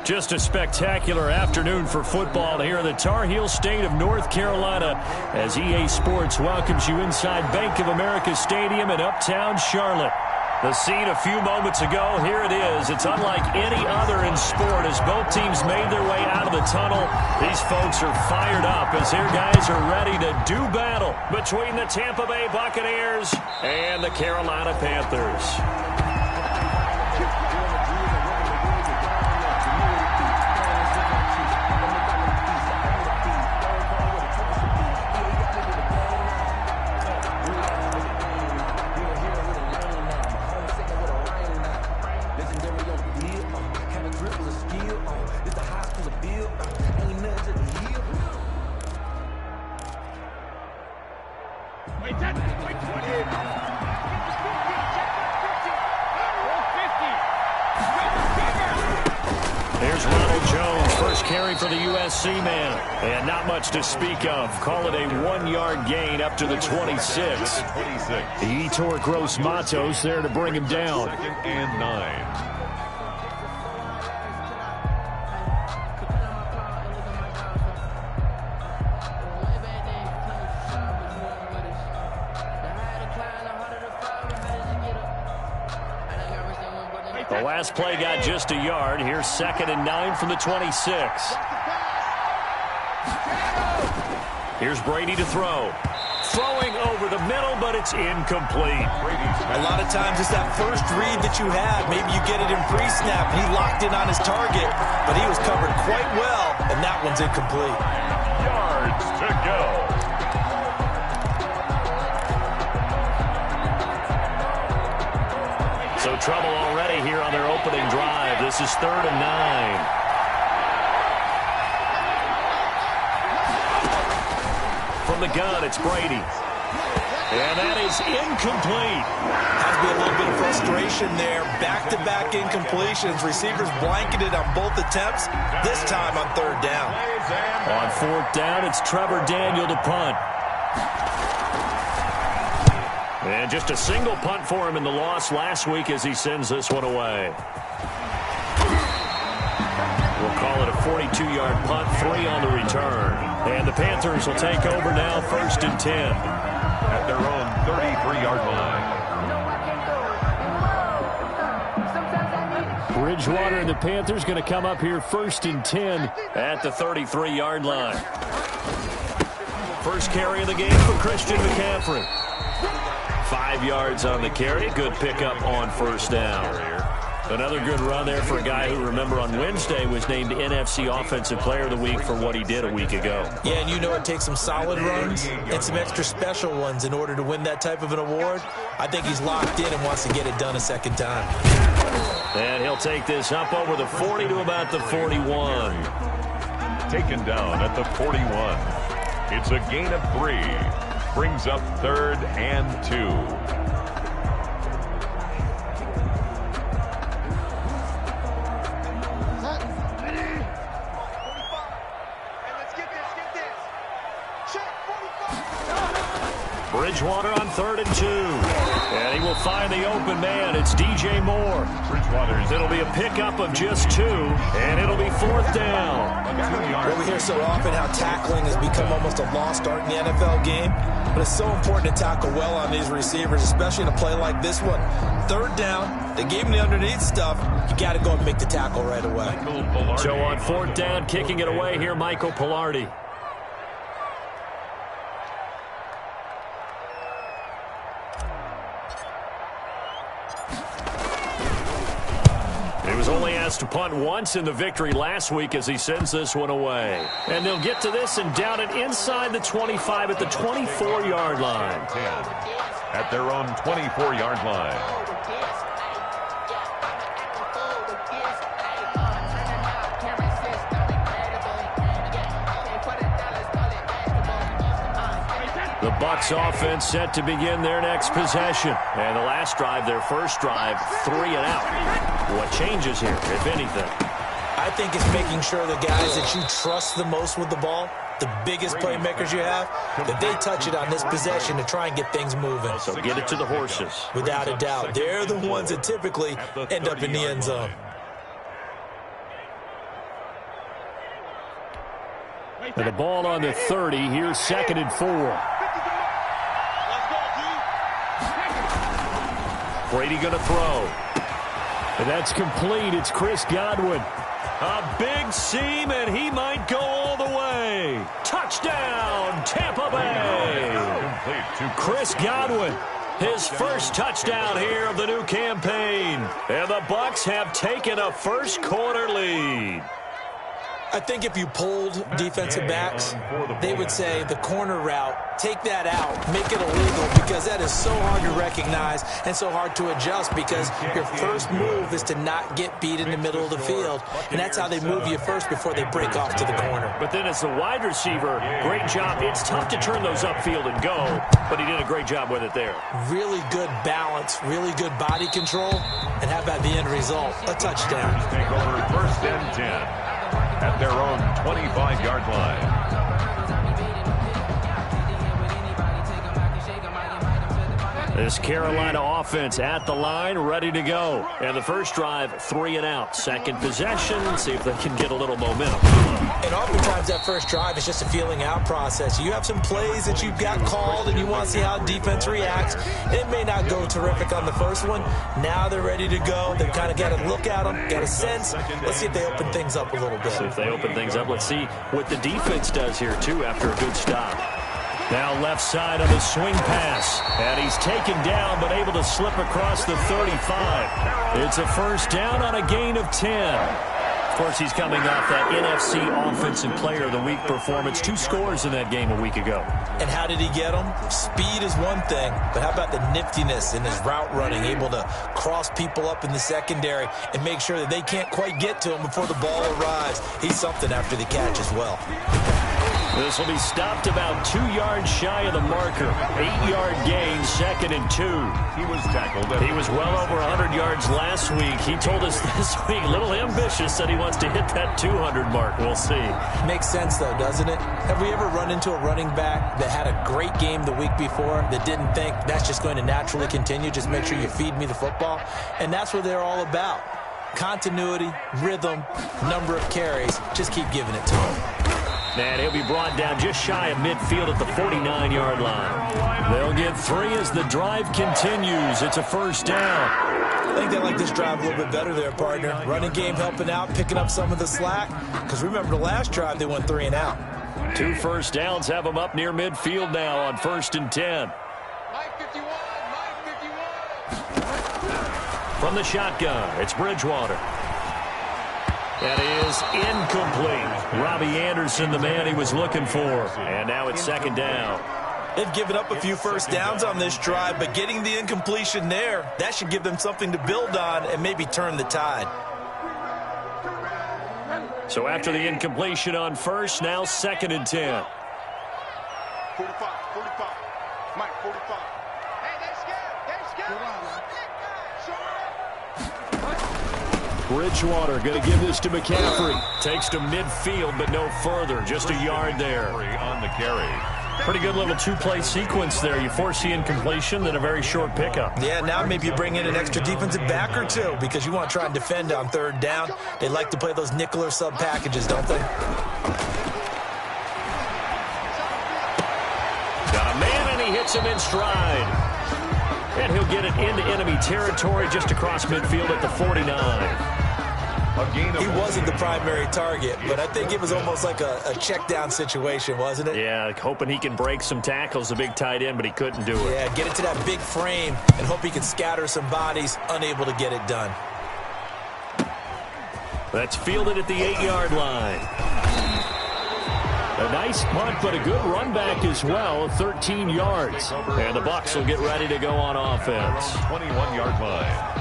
Just a spectacular afternoon for football here in the Tar Heel state of North Carolina as EA Sports welcomes you inside Bank of America Stadium in Uptown Charlotte. The scene a few moments ago, here it is. It's unlike any other in sport as both teams made their way out of the tunnel. These folks are fired up as their guys are ready to do battle between the Tampa Bay Buccaneers and the Carolina Panthers. Here's Ronald Jones, first carry for the USC man. And not much to speak of. Call it a 1-yard gain up to the 26. The Etor Gross Matos there to bring him down. 2nd and 9. The last play got just a yard. Here's 2nd and 9 from the 26. Here's Brady to throw. Throwing over the middle, but it's incomplete. A lot of times it's that first read that you have. Maybe you get it in pre-snap. He locked in on his target, but he was covered quite well, and that one's incomplete. Yards to go. So trouble already here on their opening drive. This is 3rd and 9. From the gun, it's Brady. And that is incomplete. Has to be a little bit of frustration there. Back-to-back incompletions. Receivers blanketed on both attempts. This time on 3rd down. On 4th down, it's Trevor Daniel to punt. And just a single punt for him in the loss last week as he sends this one away. We'll call it a 42-yard punt, 3 on the return. And the Panthers will take over now, 1st and 10. At their own 33-yard line. Bridgewater and the Panthers going to come up here 1st and 10 at the 33-yard line. First carry of the game for Christian McCaffrey. 5 yards on the carry. Good pickup on 1st down. Another good run there for a guy who, remember, on Wednesday was named NFC Offensive Player of the Week for what he did a week ago. Yeah, and you know it takes some solid runs and some extra special ones in order to win that type of an award. I think he's locked in and wants to get it done a second time. And he'll take this up over the 40 to about the 41. Taken down at the 41. It's a gain of 3. Brings up 3rd and 2. Bridgewater on 3rd and 2. And he will find the open man. It's DJ Moore. It'll be a pickup of just 2, and it'll be 4th down. Well, we hear so often how tackling has become almost a lost art in the NFL game, but it's so important to tackle well on these receivers, especially in a play like this one. 3rd down, they gave him the underneath stuff. You got to go and make the tackle right away. So on 4th down, kicking it away here, Michael Pilardi. He was only asked to punt once in the victory last week as he sends this one away. And they'll get to this and down it inside the 25 at the 24-yard line. At their own 24-yard line. The Bucs offense set to begin their next possession. And the last drive, their first drive, 3 and out. What changes here, if anything? I think it's making sure the guys that you trust the most with the ball, the biggest playmakers you have, that they touch it on this possession to try and get things moving. So get it to the horses. Without a doubt. They're the ones that typically end up in the end zone. And the ball on the 30. Here's 2nd and 4. Brady going to throw. And that's complete. It's Chris Godwin. A big seam, and he might go all the way. Touchdown, Tampa Bay. Chris Godwin, his first touchdown here of the new campaign. And the Bucs have taken a first quarter lead. I think if you polled defensive backs, they would say the corner route, take that out, make it illegal, because that is so hard to recognize and so hard to adjust, because your first move is to not get beat in the middle of the field, and that's how they move you first before they break off to the corner. But then as the wide receiver, great job. It's tough to turn those upfield and go, but he did a great job with it there. Really good balance, really good body control, and how about the end result? A touchdown. Take over 1st and 10. At their own 25-yard line. This Carolina offense at the line, ready to go. And the first drive, 3 and out. Second possession, see if they can get a little momentum. And oftentimes that first drive is just a feeling out process. You have some plays that you've got called and you want to see how defense reacts. It may not go terrific on the first one. Now they're ready to go. They've kind of got to look at them, got a sense. Let's see if they open things up a little bit. See if they open things up. Let's see what the defense does here, too, after a good stop. Now left side of the swing pass. And he's taken down, but able to slip across the 35. It's a first down on a gain of 10. Of course, he's coming off that NFC Offensive Player of the Week performance. 2 scores in that game a week ago. And how did he get them? Speed is one thing, but how about the niftiness in his route running, able to cross people up in the secondary and make sure that they can't quite get to him before the ball arrives. He's something after the catch as well. This will be stopped about 2 yards shy of the marker. 8-yard gain, 2nd and 2. He was tackled. He was well over 100 yards last week. He told us this week, a little ambitious, that he wants to hit that 200 mark. We'll see. Makes sense, though, doesn't it? Have we ever run into a running back that had a great game the week before that didn't think that's just going to naturally continue? Just make sure you feed me the football. And that's what they're all about. Continuity, rhythm, number of carries. Just keep giving it to him. And he'll be brought down just shy of midfield at the 49-yard line. They'll get 3 as the drive continues. It's a first down. I think they like this drive a little bit better there, partner. Running game helping out, picking up some of the slack. Because remember, the last drive, they went 3 and out. 2 first downs have them up near midfield now on 1st and 10. From the shotgun, it's Bridgewater. That is incomplete. Robbie Anderson, the man he was looking for. And now it's 2nd down. They've given up a few first downs on this drive, but getting the incompletion there, that should give them something to build on and maybe turn the tide. So after the incompletion on first, now 2nd and 10. 45. Mike, 45. Hey, that's good. Bridgewater going to give this to McCaffrey. Takes to midfield, but no further. Just a yard there. On the carry. Pretty good little 2-play sequence there. You force the incompletion, then a very short pickup. Yeah, now maybe you bring in an extra defensive back or 2 because you want to try and defend on 3rd down. They like to play those nickel or sub packages, don't they? Got a man, and he hits him in stride. And he'll get it into enemy territory just across midfield at the 49. He wasn't the primary target, but I think it was almost like a check down situation, wasn't it? Yeah, hoping he can break some tackles, a big tight end, but he couldn't do it. Yeah, get it to that big frame and hope he can scatter some bodies, unable to get it done. That's fielded at the 8-yard line. A nice punt, but a good run back as well, 13 yards. And the Bucs will get ready to go on offense. 21-yard line.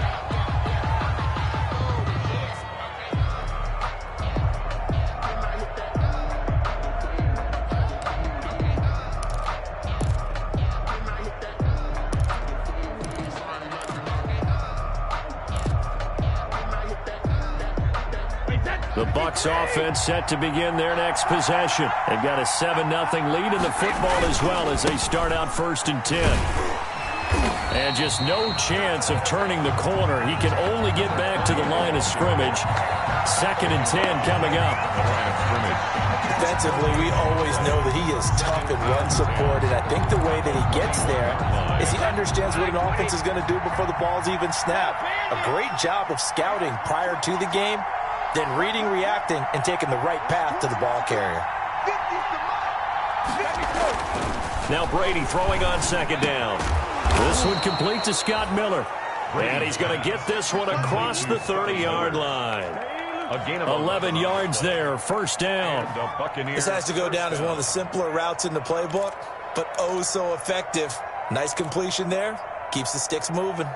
The Bucs offense set to begin their next possession. They've got a 7-0 lead in the football as well as they start out 1st and 10. And just no chance of turning the corner. He can only get back to the line of scrimmage. 2nd and 10 coming up. Defensively, we always know that he is tough in run support, and I think the way that he gets there is he understands what an offense is going to do before the ball's even snapped. A great job of scouting prior to the game, then reading, reacting, and taking the right path to the ball carrier. Now Brady throwing on 2nd down. This one complete to Scott Miller. And he's going to get this one across the 30-yard line. A gain of 11 yards there, 1st down. The Buccaneers. This has to go down as one of the simpler routes in the playbook, but oh so effective. Nice completion there. Keeps the sticks moving.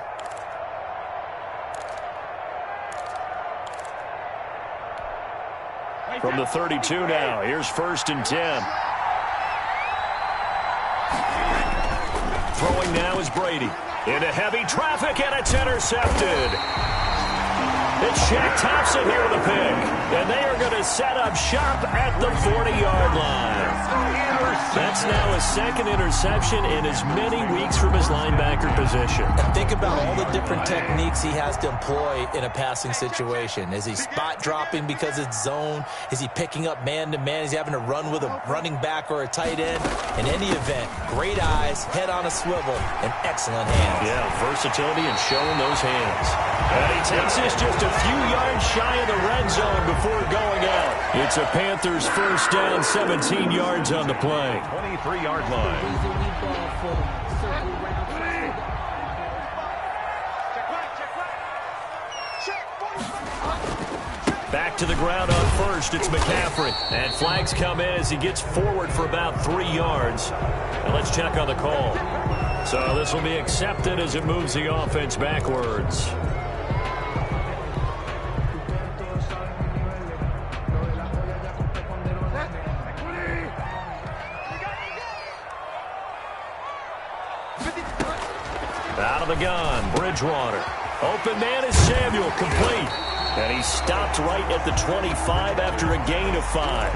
From the 32 now, here's 1st and 10. Throwing now is Brady. Into heavy traffic, and it's intercepted. It's Shaq Thompson here with a pick. And they are going to set up shop at the 40-yard line. That's now his 2nd interception in as many weeks from his linebacker position. And think about all the different techniques he has to employ in a passing situation. Is he spot dropping because it's zone? Is he picking up man-to-man? Is he having to run with a running back or a tight end? In any event, great eyes, head on a swivel, and excellent hands. Yeah, versatility and showing those hands. And he takes this just a few yards shy of the red zone before going out. It's a Panthers 1st down, 17 yards on the play. 23-yard line. Back to the ground on 1st, it's McCaffrey. And flags come in as he gets forward for about 3 yards. And let's check on the call. So this will be accepted as it moves the offense backwards. Out of the gun, Bridgewater. Open man is Samuel, complete. And he stopped right at the 25 after a gain of 5.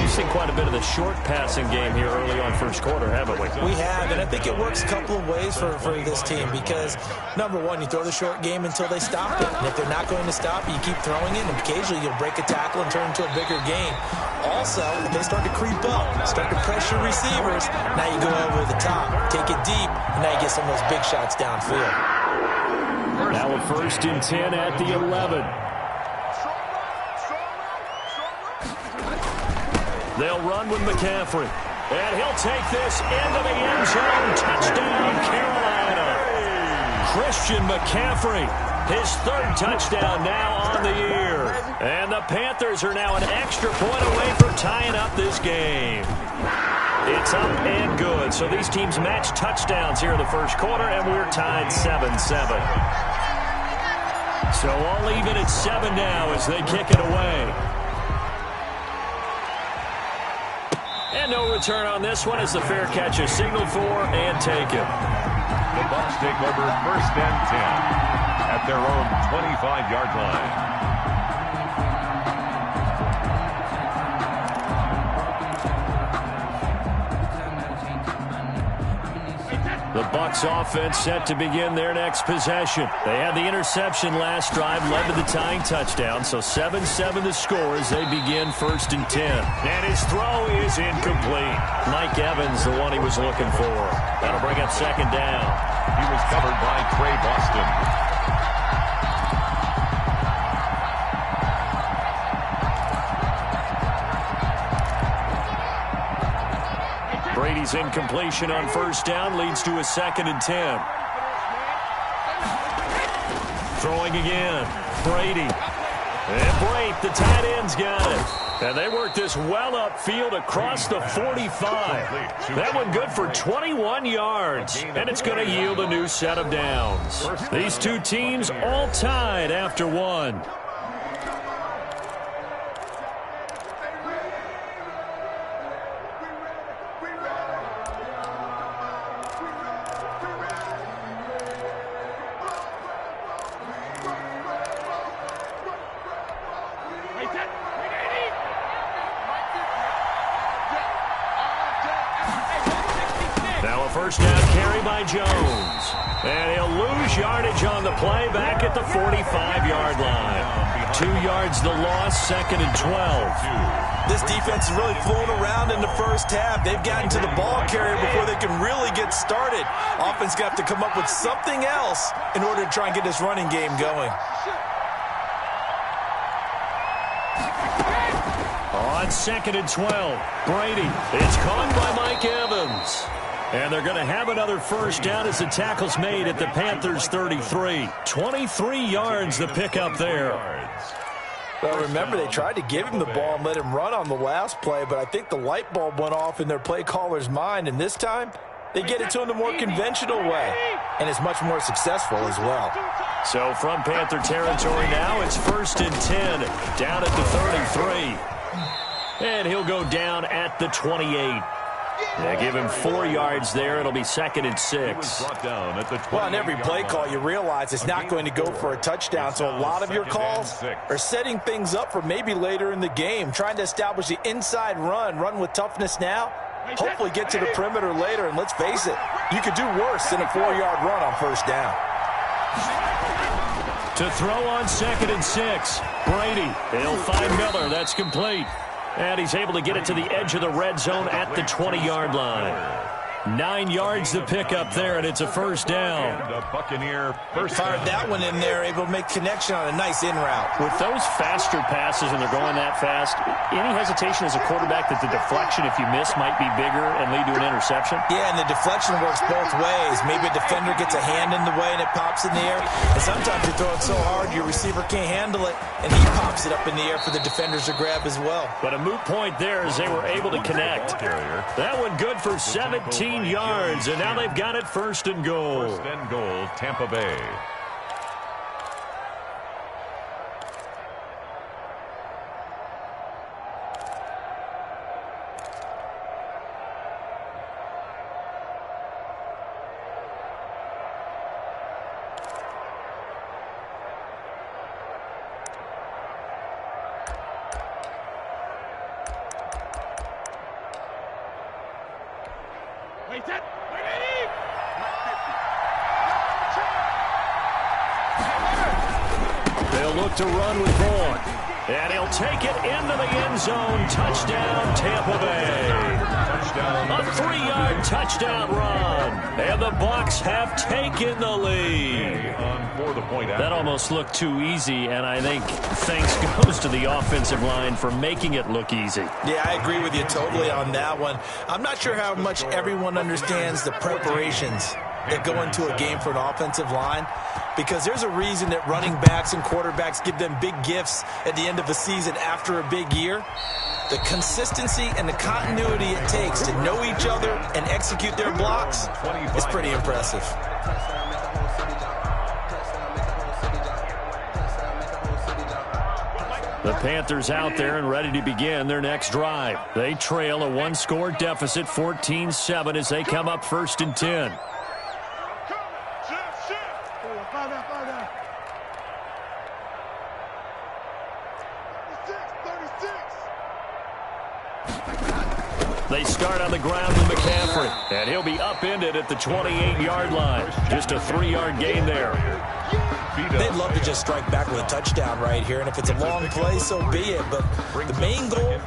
You've seen quite a bit of the short passing game here early on 1st quarter, haven't we? We have, and I think it works a couple of ways for this team because, number one, you throw the short game until they stop it. And if they're not going to stop it, you keep throwing it, and occasionally you'll break a tackle and turn into a bigger game. Also, if they start to creep up, start to pressure receivers, now you go over the top, take it deep, and now you get some of those big shots downfield. Now a 1st and 10 at the 11. They'll run with McCaffrey. And he'll take this into the end zone. Touchdown, Carolina. Christian McCaffrey, his 3rd touchdown now on the year. And the Panthers are now an extra point away from tying up this game. It's up and good. So these teams match touchdowns here in the 1st quarter, and we're tied 7-7. So all even at 7 now as they kick it away. And no return on this one as the fair catch is signaled for and taken. The Bucs take over 1st and 10 at their own 25-yard line. The Bucs offense set to begin their next possession. They had the interception last drive, led to the tying touchdown, so 7-7 the score as they begin 1st and 10. And his throw is incomplete. Mike Evans, the one he was looking for. That'll bring up 2nd down. He was covered by Trey Boston. Brady's incompletion on 1st down leads to a 2nd and 10. Throwing again. Brady. And Brate, the tight end's got it. And they work this well upfield across the 45. That one good for 21 yards. And it's going to yield a new set of downs. These two teams all tied after 1. Now a 1st down carry by by Jones. And he'll lose yardage on the play back at the 45-yard line. 2 yards the loss, 2nd and 12. This defense is really flown around in the first half. They've gotten to the ball carrier before they can really get started. Offense got to come up with something else in order to try and get this running game going. On 2nd and 12, Brady. It's caught by Mike Evans. And they're going to have another first down as the tackle's made at the Panthers' 33. 23 yards the pickup there. Well, remember, they tried to give him the ball and let him run on the last play, but I think the light bulb went off in their play caller's mind, and this time they get it to him the more conventional way, and it's much more successful as well. So from Panther territory now, it's 1st and 10, down at the 33. And he'll go down at the 28. They give him 4 yards there. It'll be 2nd and 6. Well, on every play call, you realize it's not going to go for a touchdown, so a lot of your calls are setting things up for maybe later in the game, trying to establish the inside run with toughness now, hopefully get to the perimeter later, and let's face it, you could do worse than a 4-yard run on first down. To throw on 2nd and 6, Brady. He'll find Miller. That's complete. And he's able to get it to the edge of the red zone at the 20-yard line. 9 yards to pick up there, and it's a first down. The Buccaneer first fired that one in there, able to make connection on a nice in route. With those faster passes, and they're going that fast, any hesitation as a quarterback that the deflection, if you miss, might be bigger and lead to an interception? Yeah, and the deflection works both ways. Maybe a defender gets a hand in the way and it pops in the air. And sometimes you throw it so hard your receiver can't handle it, and he pops it up in the air for the defenders to grab as well. But a moot point there as they were able to connect. That one good for 17 yards, and now they've got it 1st and goal. 1st and goal, Tampa Bay. They'll look to run with Bourne. And he'll take it into the end zone. Touchdown, Tampa Bay. A 3-yard touchdown run. And the Bucs have taken the lead. That almost looked too easy, and I think thanks goes to the offensive line for making it look easy. Yeah, I agree with you totally on that one. I'm not sure how much everyone understands the preparations that go into a game for an offensive line, because there's a reason that running backs and quarterbacks give them big gifts at the end of the season after a big year. The consistency and the continuity it takes to know each other and execute their blocks is pretty impressive. The Panthers out there and ready to begin their next drive. They trail a 1-score deficit, 14-7, as they come up 1st and 10. They start on the ground with McCaffrey, and he'll be upended at the 28-yard line. Just a 3-yard gain there. They'd love to just strike back with a touchdown right here, and if it's a long play, so be it. But the main goal,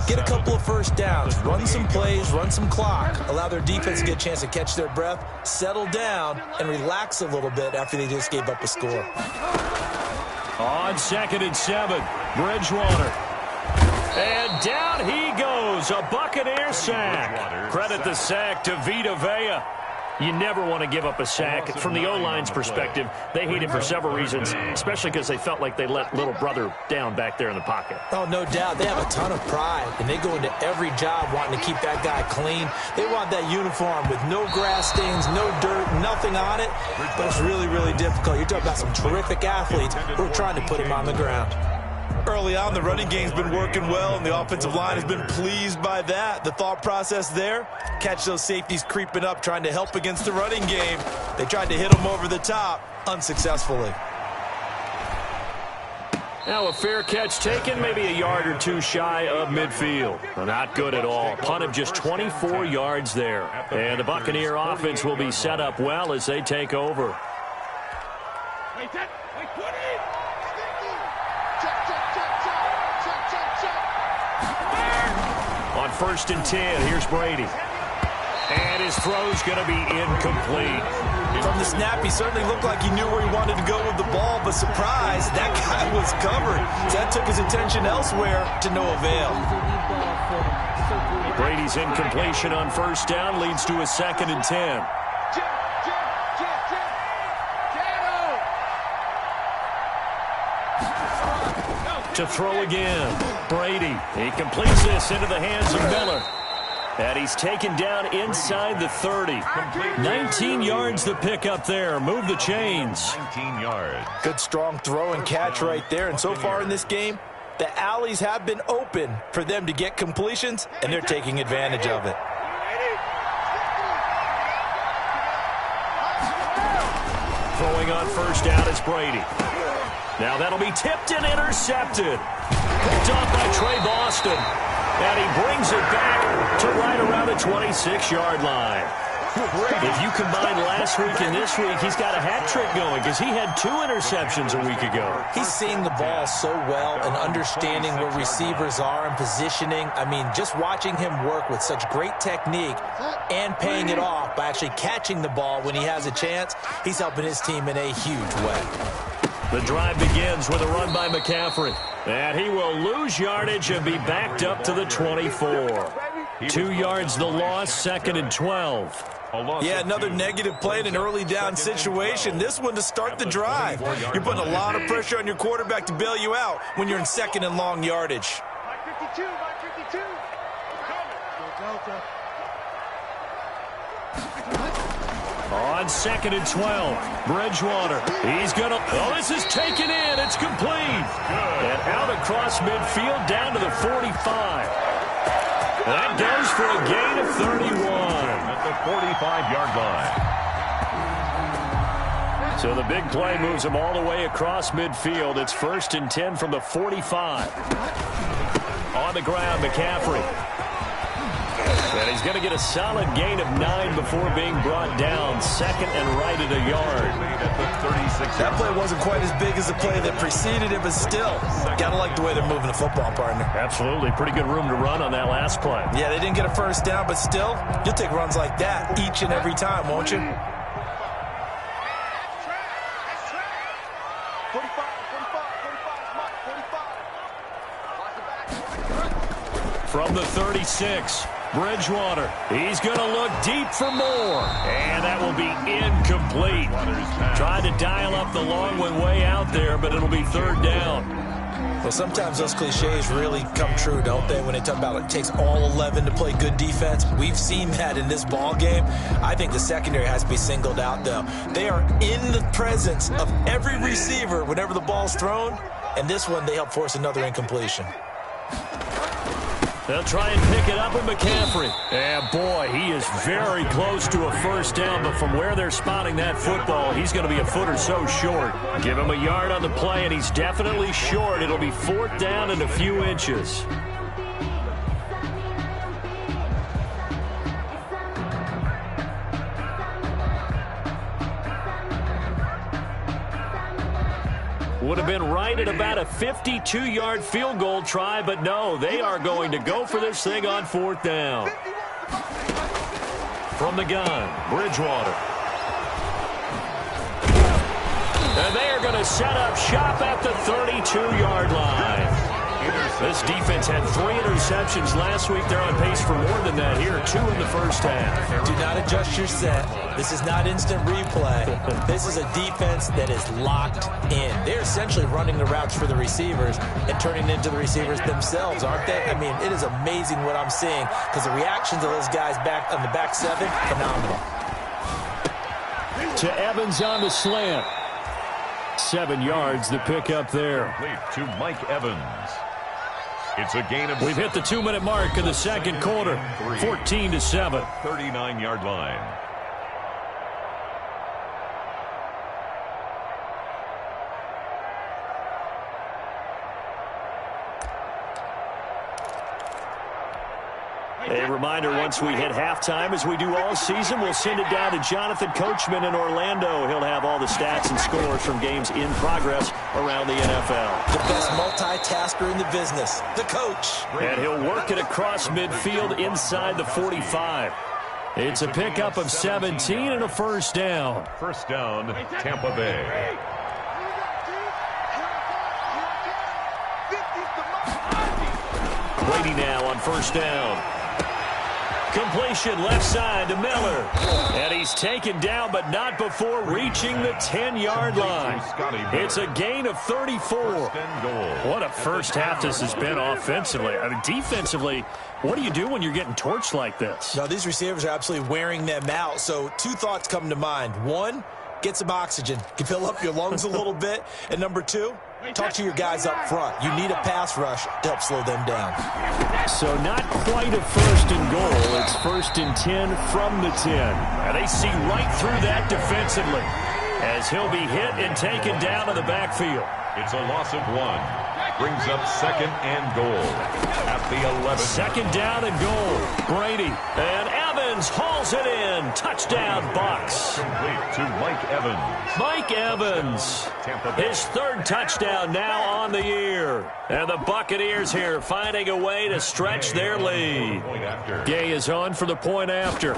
get a couple of first downs, run some plays, run some clock, allow their defense to get a chance to catch their breath, settle down, and relax a little bit after they just gave up a score. On 2nd and 7, Bridgewater. And down he goes, a Buccaneer sack. Credit the sack to Vita Vea. You never want to give up a sack. From the O-line's perspective, they hate it for several reasons, especially because they felt like they let little brother down back there in the pocket. Oh, no doubt. They have a ton of pride, and they go into every job wanting to keep that guy clean. They want that uniform with no grass stains, no dirt, nothing on it. But it's really, really difficult. You're talking about some terrific athletes who are trying to put him on the ground. Early on, the running game's been working well, and the offensive line has been pleased by that. The thought process there, catch those safeties creeping up, trying to help against the running game. They tried to hit them over the top, unsuccessfully. Now a fair catch taken, maybe a yard or two shy of midfield. Not good at all. Punt of just 24 yards there. And the Buccaneer offense will be set up well as they take over. On 1st and 10, here's Brady. And his throw's going to be incomplete. From the snap, he certainly looked like he knew where he wanted to go with the ball, but surprise, that guy was covered. So that took his attention elsewhere to no avail. Brady's incompletion on 1st down leads to a 2nd and 10. To throw again. Brady. He completes this into the hands of Miller. And he's taken down inside the 30. 19 yards to pick up there. Move the chains. 19 yards. Good strong throw and catch right there. And so far in this game, the alleys have been open for them to get completions, and they're taking advantage of it. Throwing on 1st down is Brady. Now that'll be tipped and intercepted. Picked off by Trey Boston. And he brings it back to right around the 26-yard line. If you combine last week and this week, he's got a hat trick going because he had 2 interceptions a week ago. He's seeing the ball so well and understanding where receivers are and positioning. I mean, just watching him work with such great technique and paying it off by actually catching the ball when he has a chance, he's helping his team in a huge way. The drive begins with a run by McCaffrey. And he will lose yardage and be backed up to the 24. 2 yards the loss, 2nd and 12. Yeah, another negative play in an early down situation. This one to start the drive. You're putting a lot of pressure on your quarterback to bail you out when you're in 2nd and long yardage. On 2nd and 12, Bridgewater. He's going to... Oh, this is taken in. It's complete. And out across midfield down to the 45. That goes for a gain of 31. At the 45-yard line. So the big play moves him all the way across midfield. It's 1st and 10 from the 45. On the ground, McCaffrey. And he's going to get a solid gain of 9 before being brought down. 2nd and right at a yard. That play wasn't quite as big as the play that preceded it, but still, got to like the way they're moving the football, partner. Absolutely. Pretty good room to run on that last play. Yeah, they didn't get a 1st down, but still, you'll take runs like that each and every time, won't you? From the 36, Bridgewater. He's going to look deep for more. And that will be incomplete. Tried to dial up the long one way out there, but it'll be 3rd down. Well, sometimes those cliches really come true, don't they, when they talk about it takes all 11 to play good defense. We've seen that in this ball game. I think the secondary has to be singled out, though. They are in the presence of every receiver whenever the ball's thrown, and this one they help force another incompletion. They'll try and pick it up with McCaffrey. And boy, he is very close to a 1st down, but from where they're spotting that football, he's going to be a foot or so short. Give him a yard on the play, and he's definitely short. It'll be 4th down and a few inches. Would have been right at about a 52-yard field goal try, but no, they are going to go for this thing on 4th down. From the gun, Bridgewater. And they are going to set up shop at the 32-yard line. This defense had 3 interceptions last week. They're on pace for more than that here, 2 in the 1st half. Do not adjust your set. This is not instant replay. This is a defense that is locked in. They're essentially running the routes for the receivers and turning it into the receivers themselves, aren't they? I mean, it is amazing what I'm seeing because the reactions of those guys back on the back 7, phenomenal. To Evans on the slant. 7 yards to pick up there. To Mike Evans. It's a gain of... We've hit the 2-minute mark in the 2nd quarter. 14-7. 39-yard line. A reminder, once we hit halftime, as we do all season, we'll send it down to Jonathan Coachman in Orlando. He'll have all the stats and scores from games in progress around the NFL. The best multitasker in the business, the coach. And he'll work it across midfield inside the 45. It's a pickup of 17 and a first down. First down, Tampa Bay. Brady now on first down. Completion left side to Miller. And he's taken down, but not before reaching the 10-yard line. It's a gain of 34. What a first half this has been offensively. I mean, defensively, what do you do when you're getting torched like this? Now, these receivers are absolutely wearing them out. So two thoughts come to mind. One, get some oxygen. You fill up your lungs a little bit. And number two, talk to your guys up front. You need a pass rush to help slow them down. So not quite a first and goal. It's first and 10 from the 10. And they see right through that defensively as he'll be hit and taken down in the backfield. It's a loss of 1. Brings up second and goal at the 11. Second down and goal. Brady. And Evans hauls it in. Touchdown, Bucs. Complete to Mike Evans. Mike Evans. His third touchdown now on the year. And the Buccaneers here finding a way to stretch their lead. Gay is on for the point after.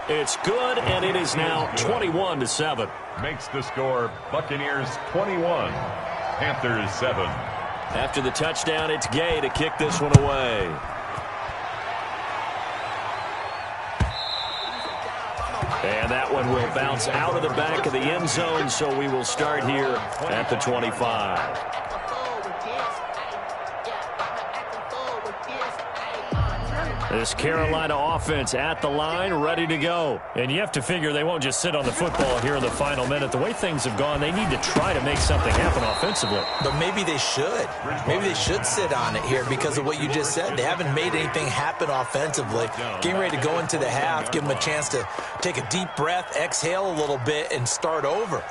It's good, and it is now 21-7. Makes the score Buccaneers 21, Panthers 7. After the touchdown, it's Gay to kick this one away. And that one will bounce out of the back of the end zone, so we will start here at the 25. This Carolina offense at the line, ready to go. And you have to figure they won't just sit on the football here in the final minute. The way things have gone, they need to try to make something happen offensively. But maybe they should. Maybe they should sit on it here because of what you just said. They haven't made anything happen offensively. Getting ready to go into the half, give them a chance to take a deep breath, exhale a little bit, and start over.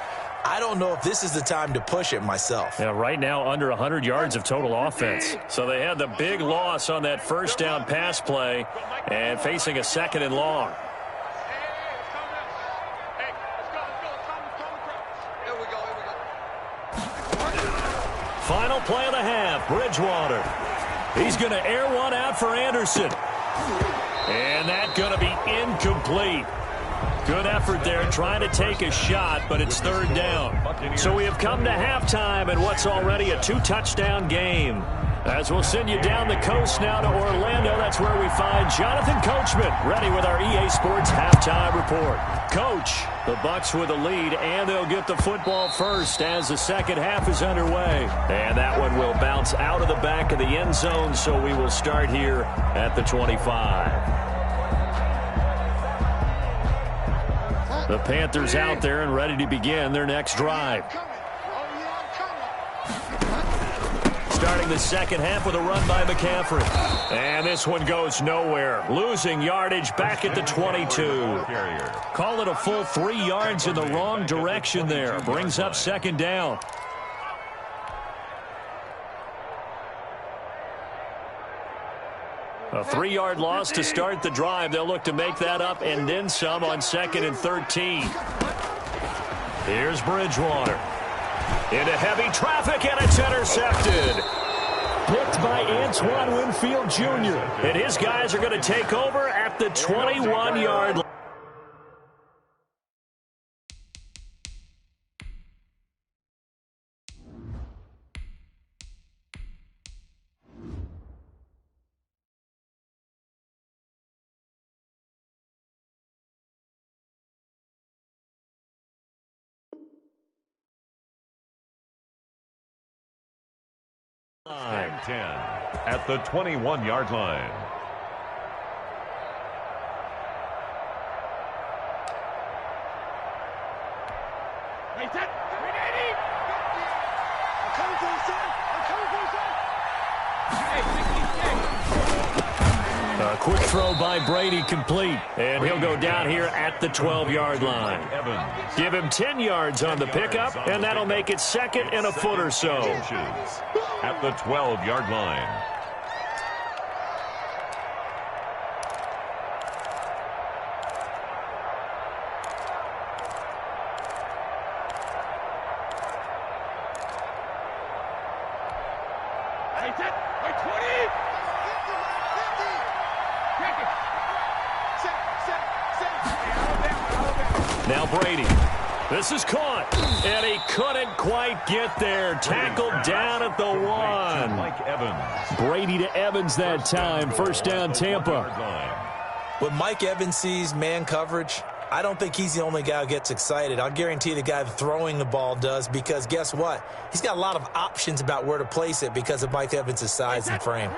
I don't know if this is the time to push it myself. Yeah, right now under 100 yards of total offense. So they had the big loss on that first down pass play and facing a second and long. Final play of the half, Bridgewater. He's going to air one out for Anderson. And that's going to be incomplete. Good effort there trying to take a shot, but it's third down. So we have come to halftime in what's already a 2-touchdown game. As we'll send you down the coast now to Orlando, that's where we find Jonathan Coachman, ready with our EA Sports halftime report. Coach, the Bucs with a lead, and they'll get the football first as the second half is underway. And that one will bounce out of the back of the end zone, so we will start here at the 25. The Panthers out there and ready to begin their next drive. Starting the second half with a run by McCaffrey. And this one goes nowhere. Losing yardage back at the 22. Call it a full 3 yards in the wrong direction there. Brings up second down. A 3-yard loss to start the drive. They'll look to make that up and then some on second and 13. Here's Bridgewater. Into heavy traffic, and it's intercepted. Picked by Antoine Winfield Jr. And his guys are going to take over at the 21-yard line. And 10 at the 21-yard line. A quick throw by Brady complete, and he'll go down here at the 12-yard line. Give him 10 yards on the pickup, and that'll make it second and a foot or so. At the 12-yard line. Now Brady. This is caught, and he couldn't quite get there. Tackled down at the 1. Mike Evans. Brady to Evans that time. First down, Tampa. When Mike Evans sees man coverage, I don't think he's the only guy who gets excited. I'll guarantee the guy throwing the ball does, because guess what? He's got a lot of options about where to place it because of Mike Evans' size and frame.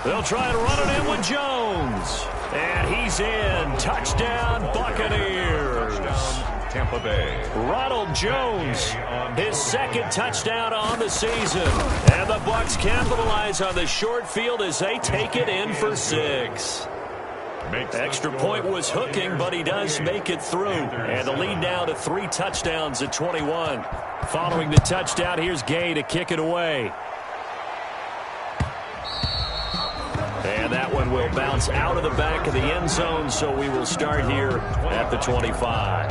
They'll try to run it in with Jones. And he's in. Touchdown, Buccaneers. Touchdown, Tampa Bay. Ronald Jones, his second touchdown on the season. And the Bucs capitalize on the short field as they take it in for 6. Extra point was hooking, but he does make it through. And the lead now to 3 touchdowns at 21. Following the touchdown, here's Gay to kick it away. And that one will bounce out of the back of the end zone, so we will start here at the 25.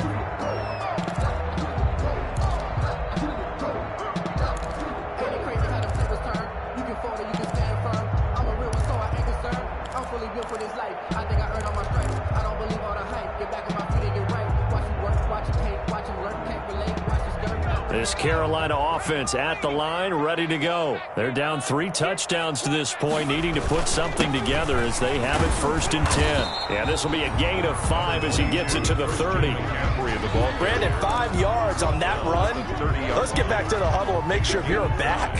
This Carolina offense at the line, ready to go. They're down 3 touchdowns to this point, needing to put something together as they have it 1st and 10. And this will be a gain of 5 as he gets it to the 30. Brandon, 5 yards on that run. Let's get back to the huddle and make sure if you're back,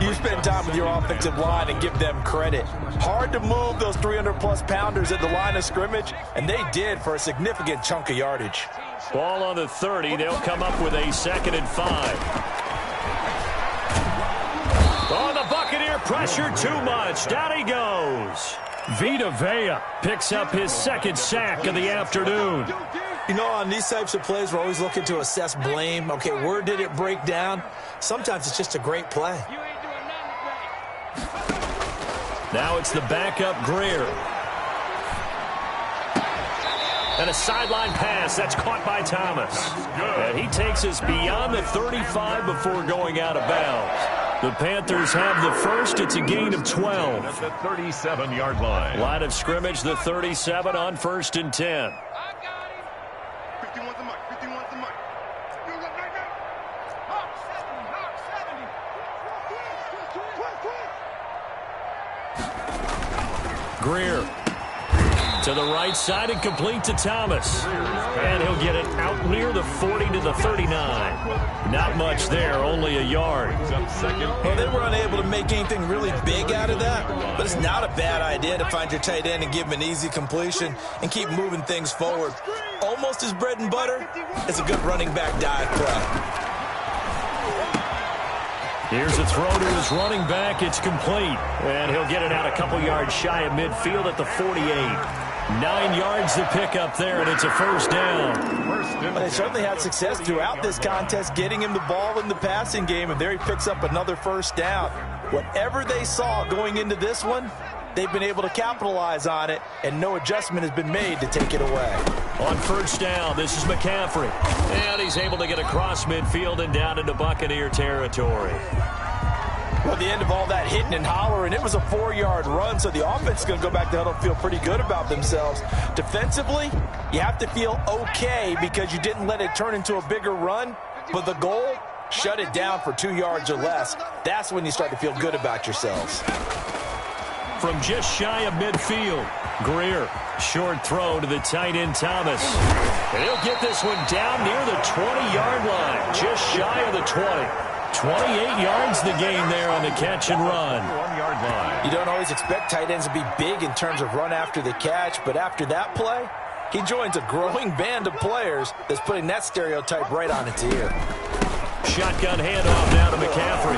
you spend time with your offensive line and give them credit. Hard to move those 300-plus pounders at the line of scrimmage, and they did for a significant chunk of yardage. Ball on the 30. They'll come up with a 2nd and 5. Oh, the Buccaneer pressure too much. Down he goes. Vita Vea picks up his 2nd sack of the afternoon. You know, on these types of plays, we're always looking to assess blame. Okay, where did it break down? Sometimes it's just a great play. Now it's the backup Greer. And a sideline pass that's caught by Thomas. And he takes us beyond the 35 before going out of bounds. The Panthers have the first. It's a gain of 12. At the 37-yard line. Line of scrimmage, the 37 on 1st and 10. 51's the mic. 51's the mic. You look right now. Hawk 70. Greer to the right side and complete to Thomas. And he'll get it out near the 40 to the 39. Not much there, only a yard. Well, they were unable to make anything really big out of that, but it's not a bad idea to find your tight end and give him an easy completion and keep moving things forward. Almost as bread and butter as a good running back dive play. Here's a throw to his running back. It's complete. And he'll get it out a couple yards shy of midfield at the 48. 9 yards to pick up there, and it's a 1st down. But they certainly had success throughout this contest getting him the ball in the passing game, and there he picks up another 1st down. Whatever they saw going into this one, they've been able to capitalize on it, and no adjustment has been made to take it away. On 1st down, this is McCaffrey. And he's able to get across midfield and down into Buccaneer territory. Well, the end of all that hitting and hollering, it was a 4-yard run, so the offense is going to go back to the huddle and feel pretty good about themselves. Defensively, you have to feel okay because you didn't let it turn into a bigger run, but the goal, shut it down for 2 yards or less. That's when you start to feel good about yourselves. From just shy of midfield, Greer, short throw to the tight end Thomas. And he'll get this one down near the 20-yard line, just shy of the 20. 28 yards the gain there on the catch and run. 1-yard line. You don't always expect tight ends to be big in terms of run after the catch, but after that play, he joins a growing band of players that's putting that stereotype right on its ear. Shotgun handoff now to McCaffrey.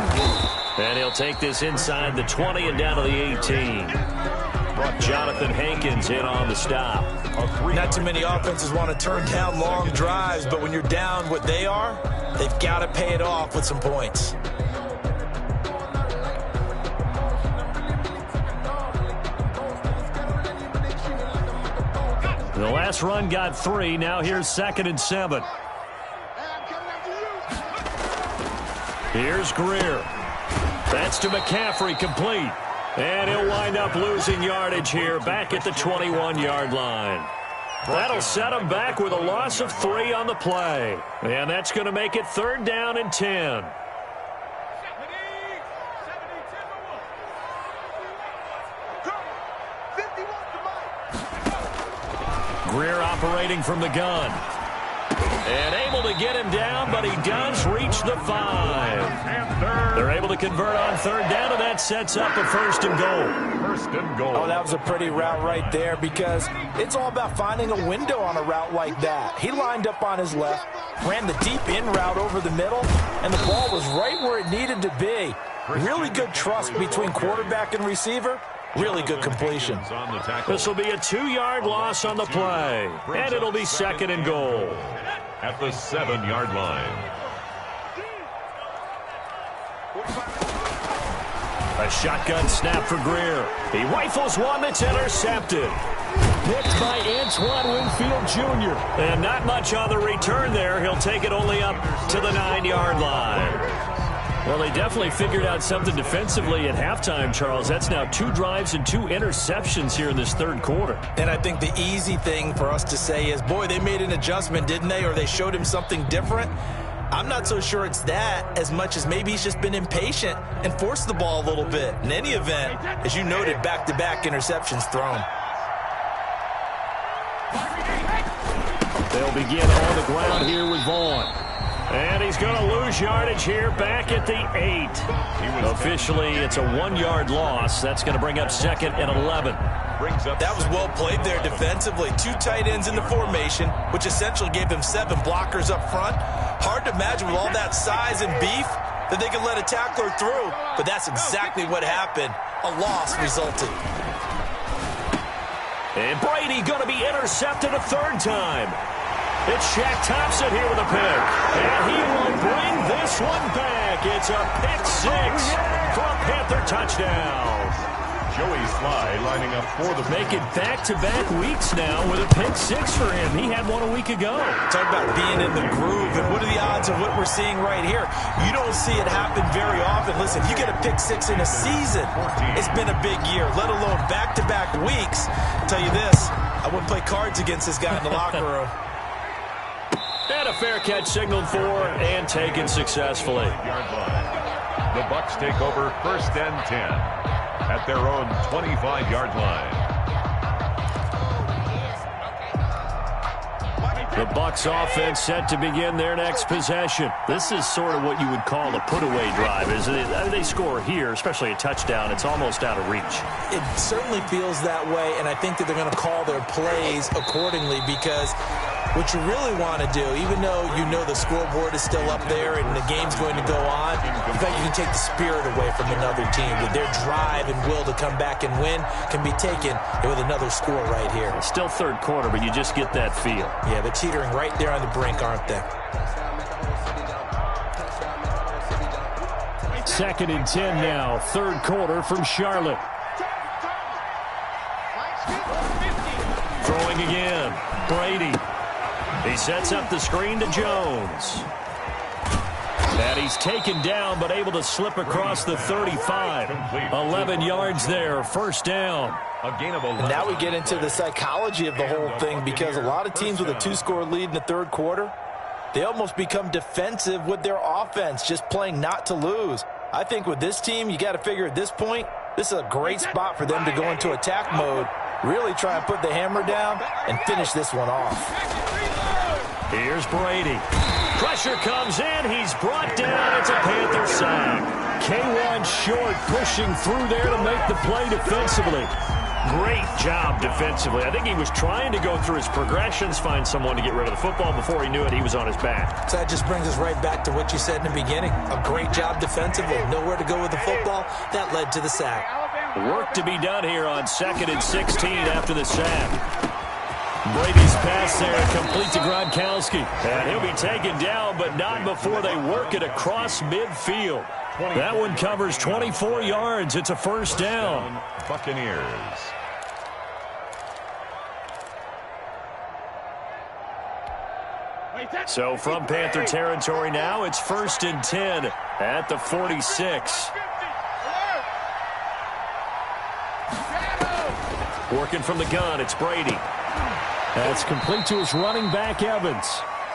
And he'll take this inside the 20 and down to the 18. Jonathan Hankins in on the stop. Not too many offenses want to turn down long drives, but when you're down what they are, they've got to pay it off with some points. The last run got 3. Now here's 2nd and 7. Here's Greer. That's to McCaffrey, complete. And he'll wind up losing yardage here back at the 21-yard line. That'll set him back with a loss of 3 on the play. And that's going to make it 3rd down and 10. Greer operating from the gun. And able to get him down, but he does reach the 5. They're able to convert on 3rd down, and that sets up a 1st and goal. 1st and goal. Oh, that was a pretty route right there because it's all about finding a window on a route like that. He lined up on his left, ran the deep in route over the middle, and the ball was right where it needed to be. Really good trust between quarterback and receiver. Really good completion. This will be a 2-yard loss on the play, and it'll be 2nd and goal. At the 7-yard line. A shotgun snap for Greer. He rifles one that's intercepted. Picked by Antoine Winfield Jr. And not much on the return there. He'll take it only up to the 9-yard line. Well, they definitely figured out something defensively at halftime, Charles. That's now 2 drives and 2 interceptions here in this 3rd quarter. And I think the easy thing for us to say is, boy, they made an adjustment, didn't they? Or they showed him something different. I'm not so sure it's that as much as maybe he's just been impatient and forced the ball a little bit. In any event, as you noted, back-to-back interceptions thrown. They'll begin on the ground here with Vaughn. And he's going to lose yardage here back at the 8. Officially, it's a 1-yard loss. That's going to bring up 2nd and 11. That was well played there defensively. 2 tight ends in the formation, which essentially gave them 7 blockers up front. Hard to imagine with all that size and beef that they could let a tackler through. But that's exactly what happened. A loss resulted. And Brady going to be intercepted a 3rd time. It's Shaq Thompson here with a pick. And he will bring this one back. It's a pick 6 for a Panther touchdown. Joey Sly lining up for the... Make it back-to-back weeks now with a pick 6 for him. He had one a week ago. Talk about being in the groove, and what are the odds of what we're seeing right here? You don't see it happen very often. Listen, if you get a pick 6 in a season, it's been a big year, let alone back-to-back weeks. I'll tell you this, I wouldn't play cards against this guy in the locker room. And a fair catch signaled for and taken successfully. The Bucs take over 1st and 10 at their own 25-yard line. The Bucs offense set to begin their next possession. This is sort of what you would call a put-away drive, isn't it? I mean, they score here, especially a touchdown. It's almost out of reach. It certainly feels that way, and I think that they're going to call their plays accordingly because what you really want to do, even though you know the scoreboard is still up there and the game's going to go on, in fact, you can take the spirit away from another team. With their drive and will to come back and win can be taken with another score right here. Still 3rd quarter, but you just get that feel. Yeah, they're teetering right there on the brink, aren't they? 2nd and 10 now, 3rd quarter from Charlotte. Throwing again, Brady. He sets up the screen to Jones. And he's taken down, but able to slip across the 35. 11 yards there, 1st down. A gain of 11. Now we get into the psychology of the whole thing because a lot of teams with a 2-score lead in the 3rd quarter, they almost become defensive with their offense, just playing not to lose. I think with this team, you got to figure at this point, this is a great spot for them to go into attack mode, really try and put the hammer down and finish this one off. Here's Brady. Pressure comes in. He's brought down. It's a Panther sack. K1 short pushing through there to make the play defensively. Great job defensively. I think he was trying to go through his progressions, find someone to get rid of the football. Before he knew it, he was on his back. So that just brings us right back to what you said in the beginning. A great job defensively. Nowhere to go with the football. That led to the sack. Work to be done here on 2nd and 16 after the sack. Brady's pass there, complete to Gronkowski. And he'll be taken down, but not before they work it across midfield. That one covers 24 yards. It's a 1st down. Buccaneers. So from Panther territory now, it's 1st and 10 at the 46. Working from the gun, it's Brady. That's complete to his running back, Evans.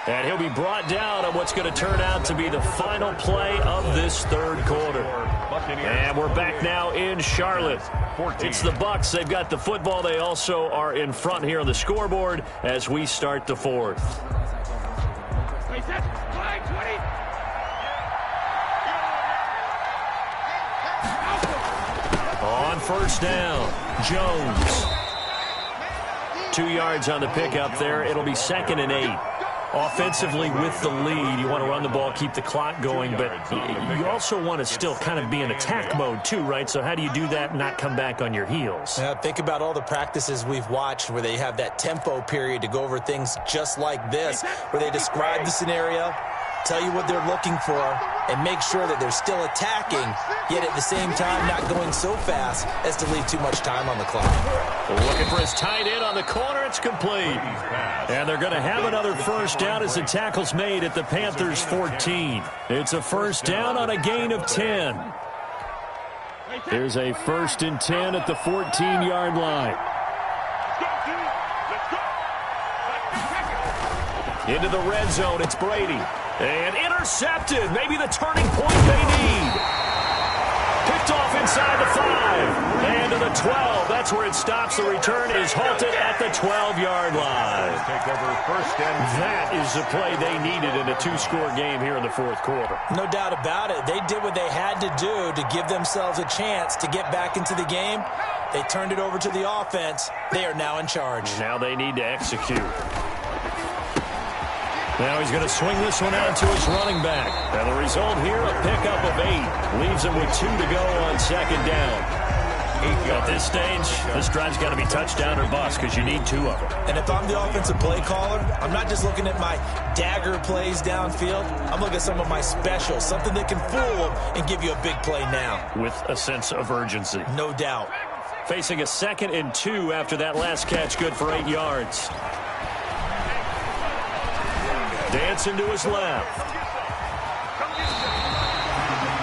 And he'll be brought down on what's going to turn out to be the final play of this third quarter. And we're back now in Charlotte. It's the Bucs. They've got the football. They also are in front here on the scoreboard as we start the fourth. On first down, Jones. 2 yards on the pickup there. It'll be 2nd and 8. Offensively with the lead, you want to run the ball, keep the clock going, but you also want to still kind of be in attack mode too, right? So how do you do that and not come back on your heels? Think about all the practices we've watched where they have that tempo period to go over things just like this, where they describe the scenario, tell you what they're looking for, and make sure that they're still attacking, yet at the same time not going so fast as to leave too much time on the clock. Looking for his tight end on the corner. It's complete. And they're going to have another first down as the tackle's made at the Panthers' 14. It's a first down on a gain of 10. Here's a 1st and 10 at the 14-yard line. Into the red zone, it's Brady. And intercepted. Maybe the turning point they need. Picked off inside the 5. And to the 12. That's where it stops. The return is halted at the 12-yard line. That is the play they needed in a 2-score game here in the fourth quarter. No doubt about it. They did what they had to do to give themselves a chance to get back into the game. They turned it over to the offense. They are now in charge. Now they need to execute. Now he's going to swing this one out to his running back. And the result here, a pickup of 8. Leaves him with 2 to go on 2nd down. At this stage, this drive's got to be touchdown or bust because you need 2 of them. And if I'm the offensive play caller, I'm not just looking at my dagger plays downfield. I'm looking at some of my specials, something that can fool them and give you a big play now. With a sense of urgency. No doubt. Facing a 2nd and 2 after that last catch, good for 8 yards. Dancing to his left.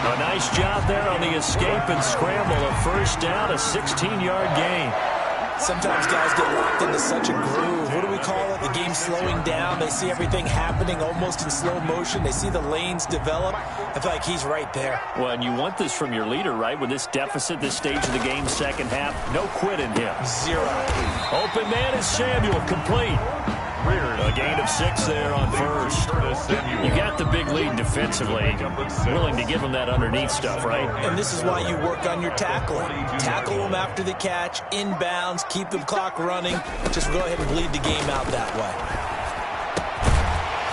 A nice job there on the escape and scramble. A first down, a 16-yard gain. Sometimes guys get locked into such a groove. What do we call it? The game's slowing down. They see everything happening almost in slow motion. They see the lanes develop. I feel like he's right there. Well, and you want this from your leader, right? With this deficit, this stage of the game, second half, no quit in him. 0. Open man is Samuel, complete. A gain of 6 there on first. You got the big lead defensively. Willing to give them that underneath stuff, right? And this is why you work on your tackling. Tackle them after the catch, inbounds, keep the clock running. Just go ahead and bleed the game out that way.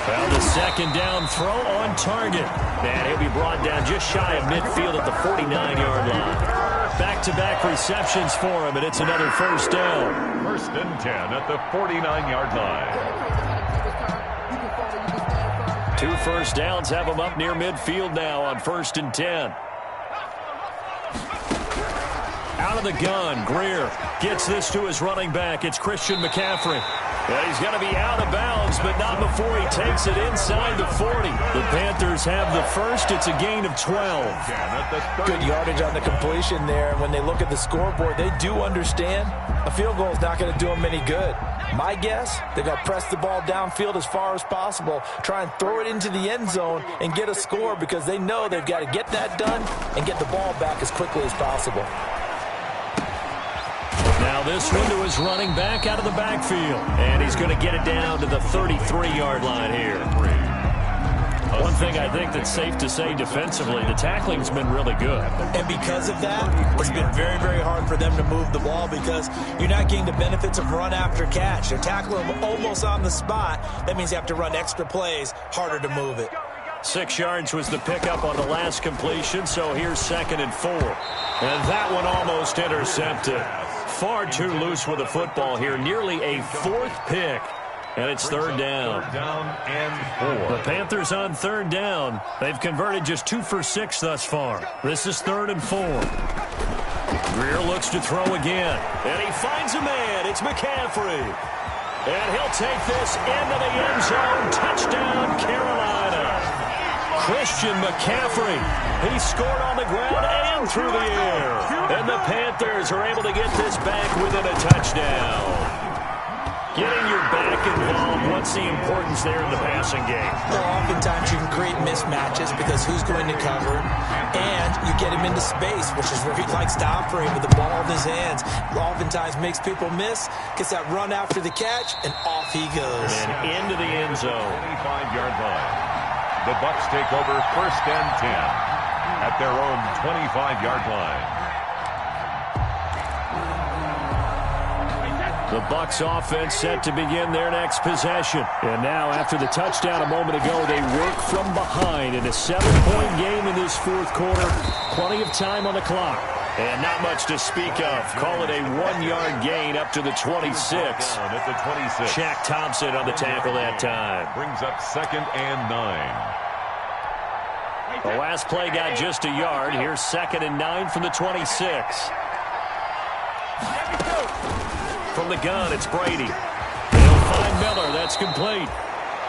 Found a 2nd down throw on target. And he'll be brought down just shy of midfield at the 49-yard line. Back-to-back receptions for him, and it's another first down. 1st and 10 at the 49-yard line. 2 first downs have him up near midfield now on 1st and 10. Out of the gun, Greer gets this to his running back. It's Christian McCaffrey. Yeah, he's going to be out of bounds, but not before he takes it inside the 40. The Panthers have the first. It's a gain of 12. Good yardage on the completion there. When they look at the scoreboard, they do understand a field goal is not going to do them any good. My guess, they're going to press the ball downfield as far as possible, try and throw it into the end zone and get a score because they know they've got to get that done and get the ball back as quickly as possible. Now this one to his running back out of the backfield. And he's going to get it down to the 33-yard line here. One thing I think that's safe to say defensively, the tackling's been really good. And because of that, it's been very, very hard for them to move the ball because you're not getting the benefits of run after catch. They're tackling them almost on the spot. That means you have to run extra plays, harder to move it. 6 yards was the pickup on the last completion, so here's 2nd and 4. And that one almost intercepted. Far too loose with the football here. Nearly a 4th pick. And it's 3rd down. 3rd down and 4. The Panthers on 3rd down. They've converted just 2 for 6 thus far. This is 3rd and 4. Greer looks to throw again. And he finds a man. It's McCaffrey. And he'll take this into the end zone. Touchdown, Carolina. Christian McCaffrey. He scored on the ground and through the air. And the Panthers are able to get this back within a touchdown. Getting your back involved, what's the importance there in the passing game? Well, oftentimes you can create mismatches because who's going to cover him, and you get him into space, which is where he likes to operate with the ball in his hands. Oftentimes makes people miss, gets that run after the catch, and off he goes. And into the end zone. 25-yard line. The Bucs take over 1st and 10 at their own 25-yard line. The Bucs offense set to begin their next possession. And now, after the touchdown a moment ago, they work from behind in a 7-point game in this fourth quarter. Plenty of time on the clock. And not much to speak of. Call it a 1-yard gain up to the 26. At the 26. Shaq Thompson on the tackle that time. Brings up 2nd and 9. The last play got just a yard. Here's 2nd and 9 from the 26. From the gun, it's Brady. They'll find Miller. That's complete.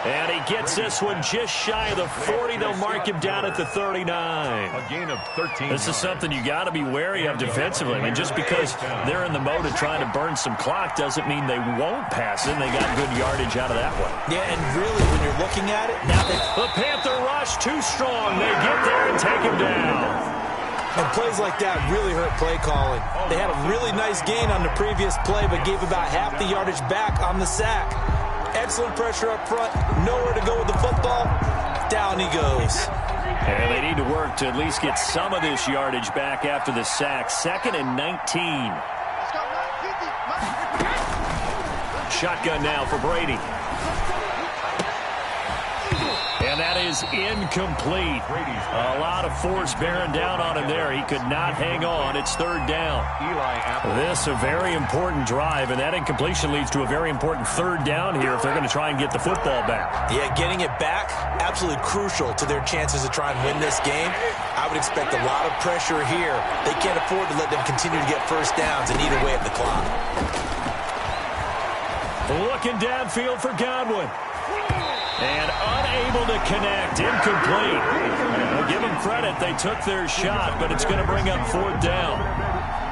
And he gets this one just shy of the 40. They'll mark him down at the 39. A gain of 13. This is something you got to be wary of defensively. I mean, just because they're in the mode of trying to burn some clock doesn't mean they won't pass it. They got good yardage out of that one. Yeah, and really, when you're looking at it, now the Panther rush too strong. They get there and take him down. And plays like that really hurt play calling. They had a really nice gain on the previous play, but gave about half the yardage back on the sack. Excellent pressure up front. Nowhere to go with the football. Down he goes. And they need to work to at least get some of this yardage back after the sack. 2nd and 19. Shotgun now for Brady. And that is incomplete. A lot of force bearing down on him there. He could not hang on. It's 3rd down. This a very important drive, and that incompletion leads to a very important 3rd down here if they're going to try and get the football back. Yeah, getting it back, absolutely crucial to their chances to try and win this game. I would expect a lot of pressure here. They can't afford to let them continue to get first downs and eat away at the clock. Looking downfield for Godwin. And unable to connect. Incomplete. Well, give them credit. They took their shot, but it's going to bring up 4th down.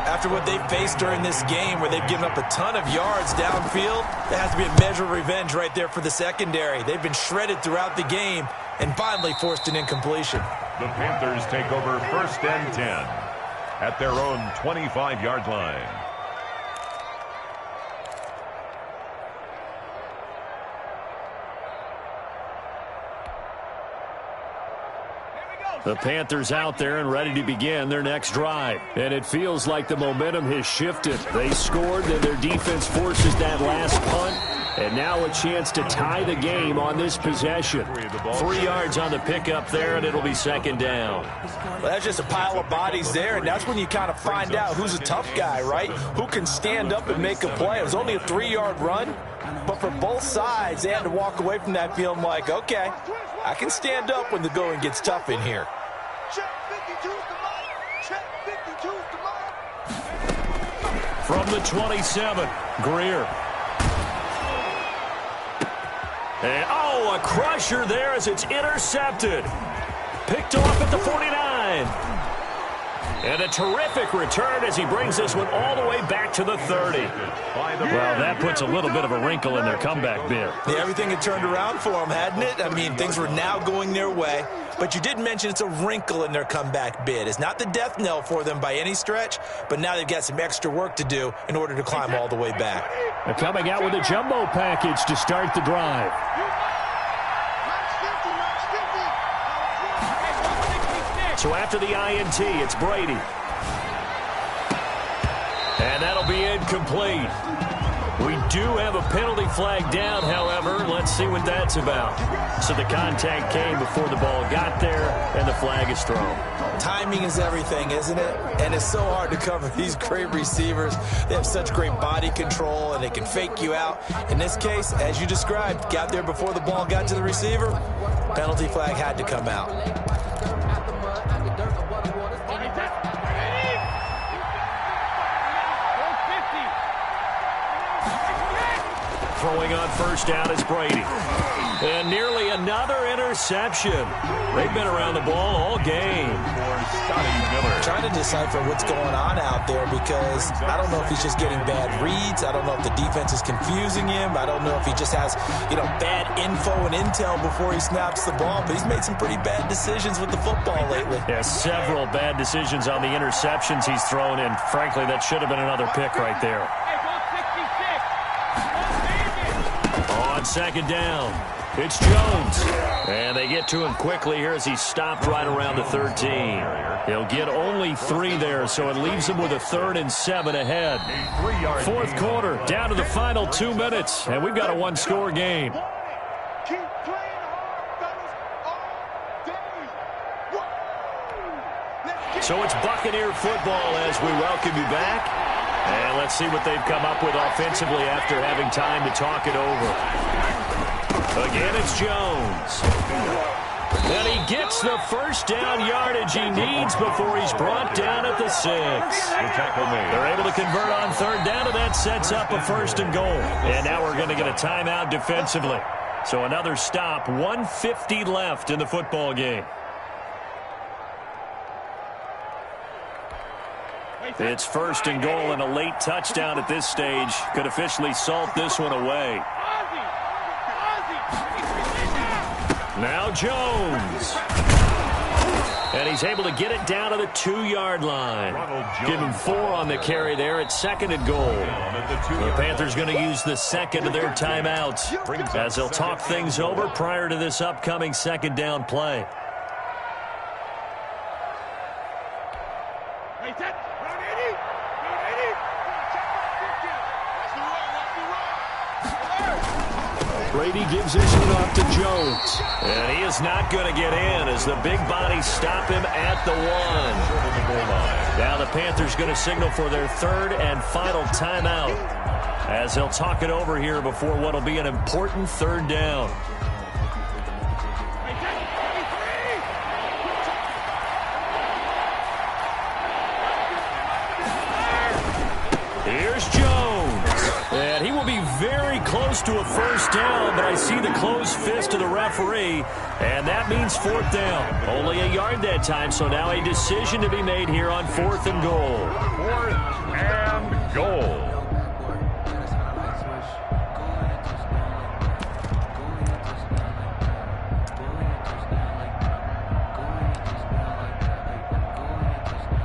After what they've faced during this game, where they've given up a ton of yards downfield, there has to be a measure of revenge right there for the secondary. They've been shredded throughout the game and finally forced an incompletion. The Panthers take over 1st and 10 at their own 25-yard line. The Panthers out there and ready to begin their next drive. And it feels like the momentum has shifted. They scored, then their defense forces that last punt. And now a chance to tie the game on this possession. 3 yards on the pickup there, and it'll be 2nd down. Well, that's just a pile of bodies there, and that's when you kind of find out who's a tough guy, right? Who can stand up and make a play. It was only a 3-yard run, but for both sides, they had to walk away from that feeling like, okay, I can stand up when the going gets tough in here. From the 27, Greer. And, oh, a crusher there as it's intercepted. Picked off at the 49. And a terrific return as he brings this one all the way back to the 30. Well, that puts a little bit of a wrinkle in their comeback bid. Yeah, everything had turned around for them, hadn't it? I mean, things were now going their way. But you did mention it's a wrinkle in their comeback bid. It's not the death knell for them by any stretch, but now they've got some extra work to do in order to climb all the way back. They're coming out with a jumbo package to start the drive. So after the INT, it's Brady. And that'll be incomplete. We do have a penalty flag down, however. Let's see what that's about. So the contact came before the ball got there, and the flag is thrown. Timing is everything, isn't it? And it's so hard to cover these great receivers. They have such great body control, and they can fake you out. In this case, as you described, got there before the ball got to the receiver. Penalty flag had to come out. Throwing on first down is Brady. And nearly another interception. They've been around the ball all game. Trying to decipher what's going on out there because I don't know if he's just getting bad reads. I don't know if the defense is confusing him. I don't know if he just has, bad info and intel before he snaps the ball. But he's made some pretty bad decisions with the football lately. Yeah, several bad decisions on the interceptions he's thrown, and frankly, that should have been another pick right there. On second down, it's Jones. And they get to him quickly here as he's stopped right around the 13. He'll get only 3 there, so it leaves him with a 3rd and 7 ahead. Fourth quarter, down to the final 2 minutes, and we've got a one-score game. So it's Buccaneer football as we welcome you back. And let's see what they've come up with offensively after having time to talk it over. Again, it's Jones. And he gets the first down yardage he needs before he's brought down at the 6. They're able to convert on third down, and that sets up a 1st and goal. And now we're going to get a timeout defensively. So another stop, 1:50 left in the football game. It's 1st and goal, and a late touchdown at this stage could officially salt this one away. Now Jones. And he's able to get it down to the 2-yard line. Give him 4 on the carry there at 2nd and goal. The Panthers going to use the second of their timeouts as they'll talk things over prior to this upcoming 2nd down play. Brady gives this one off to Jones. And he is not going to get in as the big bodies stop him at the 1. Now the Panthers going to signal for their 3rd and final timeout as they'll talk it over here before what will be an important 3rd down. Here's Jones. And he will be very close to a 1st down, but I see the closed fist of the referee, and that means 4th down. Only a yard that time, so now a decision to be made here on 4th and goal. 4th and goal.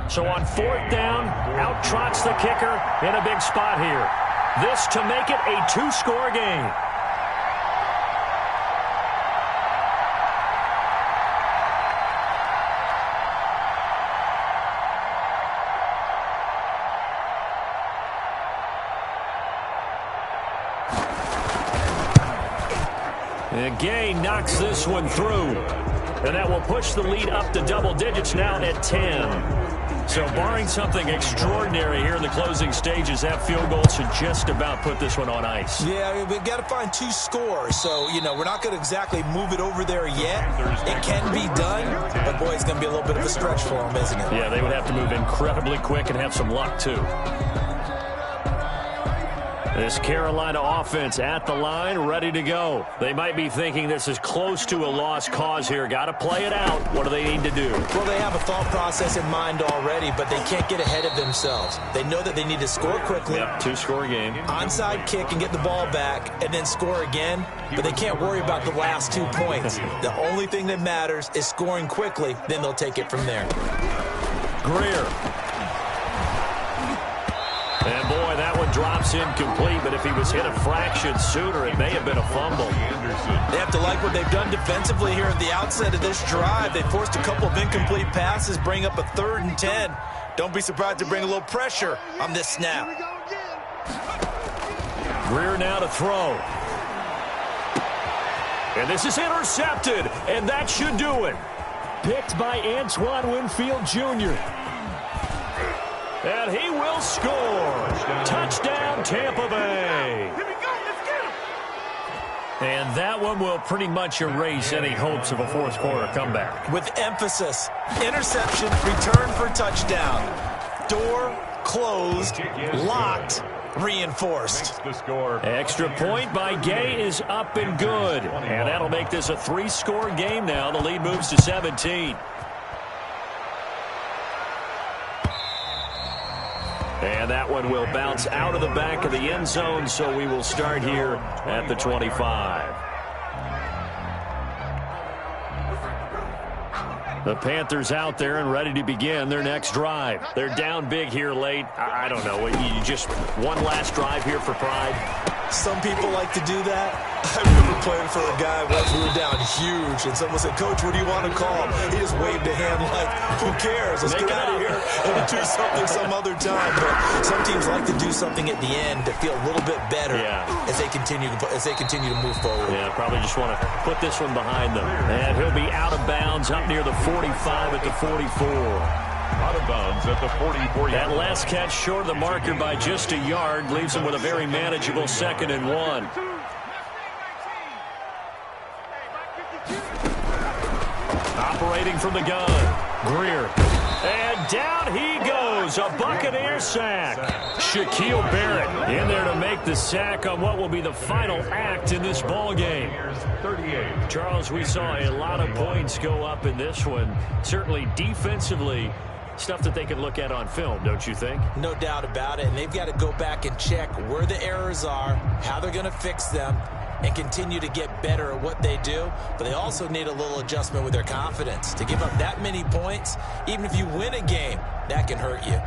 So on 4th down, out trots the kicker in a big spot here. This to make it a 2-score game. And Gay knocks this one through. And that will push the lead up to double digits now at 10. So barring something extraordinary here in the closing stages, that field goal should just about put this one on ice. Yeah, I mean, we've got to find 2 scores. So, we're not going to exactly move it over there yet. It can be done, but boy, it's going to be a little bit of a stretch for them, isn't it? Yeah, they would have to move incredibly quick and have some luck, too. This Carolina offense at the line, ready to go. They might be thinking this is close to a lost cause here. Got to play it out. What do they need to do? Well, they have a thought process in mind already, but they can't get ahead of themselves. They know that they need to score quickly. Yep, 2-score game. Onside kick and get the ball back and then score again, but they can't worry about the last 2 points. The only thing that matters is scoring quickly, then they'll take it from there. Greer. And boy, that one drops incomplete, but if he was hit a fraction sooner, it may have been a fumble. They have to like what they've done defensively here at the outset of this drive. They forced a couple of incomplete passes, bring up a 3rd and 10. Don't be surprised to bring a little pressure on this snap. Greer now to throw. And this is intercepted, and that should do it. Picked by Antoine Winfield Jr. And he will score. Touchdown, Tampa Bay. And that one will pretty much erase any hopes of a 4th quarter comeback. With emphasis, interception, return for touchdown. Door closed, locked, reinforced. The score. Extra point by Gay is up and good. And that'll make this a 3-score game now. The lead moves to 17. And that one will bounce out of the back of the end zone, so we will start here at the 25. The Panthers out there and ready to begin their next drive. They're down big here late. I don't know. You just one last drive here for pride? Some people like to do that. I remember playing for a guy once we were down huge, and someone said, "Coach, what do you want to call?" He just waved a hand like, "Who cares? Let's get out of here and do something some other time." But some teams like to do something at the end to feel a little bit better as they continue to move forward. Yeah, probably just want to put this one behind them. And he'll be out of bounds up near the 45 at the 44. Out of bounds at the 44. That last catch short of the marker by just a yard leaves him with a very manageable 2nd and 1. Operating from the gun, Greer. And down he goes, a Buccaneer sack. Shaquille Barrett in there to make the sack on what will be the final act in this ball game. 38. Charles, we saw a lot of points go up in this one. Certainly defensively, stuff that they can look at on film, don't you think? No doubt about it. And they've got to go back and check where the errors are, how they're going to fix them, and continue to get better at what they do. But they also need a little adjustment with their confidence. To give up that many points, even if you win a game, that can hurt you.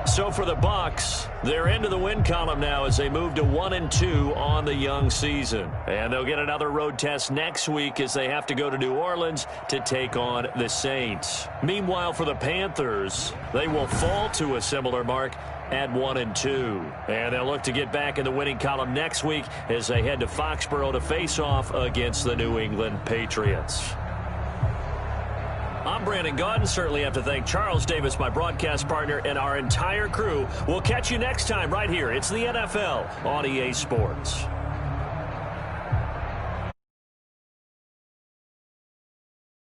So for the Bucs, they're into the win column now as they move to 1-2 on the young season. And they'll get another road test next week as they have to go to New Orleans to take on the Saints. Meanwhile, for the Panthers, they will fall to a similar mark at 1-2. And they'll look to get back in the winning column next week as they head to Foxborough to face off against the New England Patriots. I'm Brandon Gaudin. Certainly have to thank Charles Davis, my broadcast partner, and our entire crew. We'll catch you next time right here. It's the NFL on EA Sports.